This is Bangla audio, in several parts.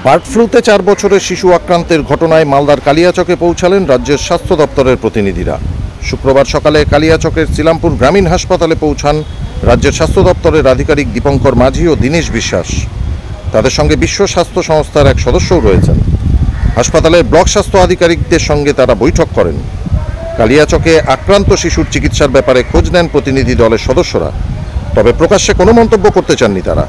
বার্ড ফ্লুতে 4 বছরের শিশু আক্রান্তের ঘটনায় মালদার কালিয়াচকে পৌঁছালেন রাজ্যের স্বাস্থ্য দপ্তরের প্রতিনিধিরা। শুক্রবার সকালে কালিয়াচকের শ্রীরামপুর গ্রামীণ হাসপাতালে পৌঁছান রাজ্যের স্বাস্থ্য দপ্তরের আধিকারিক দীপঙ্কর মাঝি ও দীনেশ বিশ্বাস। তাদের সঙ্গে বিশ্ব স্বাস্থ্য সংস্থার এক সদস্যও রয়েছেন। হাসপাতালের ব্লক স্বাস্থ্য আধিকারিকদের সঙ্গে তারা বৈঠক করেন। কালিয়াচকে আক্রান্ত শিশুর চিকিৎসার ব্যাপারে খোঁজ নেন প্রতিনিধি দলের সদস্যরা, তবে প্রকাশ্যে কোনো মন্তব্য করতে চাননি তারা।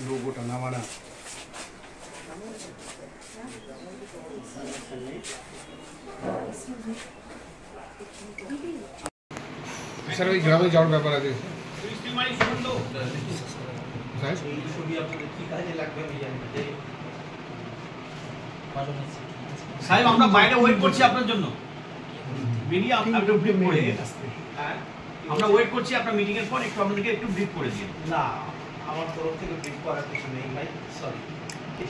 লোগোটা নামানা স্যার ওই গ্রামে যাওয়ার ব্যাপার আছে। সাহেব আমরা বাইরে ওয়েট করছি আপনার জন্য। বেরিয়ে একটু ব্রিফ করে আমরা ওয়েট করছি আপনার মিটিং এর পর একটু আপনাদেরকে একটু ব্রিফ করে দিন। না, আমার তরফ থেকে ব্রিফ করার কিছু নেই ভাই, সরি।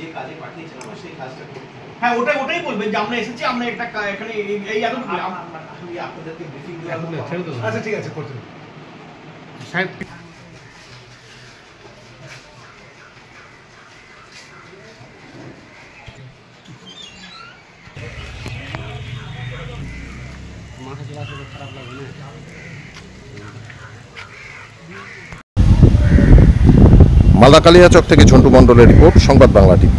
যে কাজে পাঠিয়েছেন আমার সেই কাজটা করতে হবে। হ্যাঁ, ওটাই বলবেন যে আমরা এসেছি, আমরা একটা এখানে এই এতটুকু আমি আপনাদেরকে ব্রিফিং দেব। আচ্ছা ঠিক আছে, করতে সাহেব। মালদা কালিয়াচক থেকে ঝন্টু মণ্ডলের রিপোর্ট, সংবাদ বাংলা টিভি।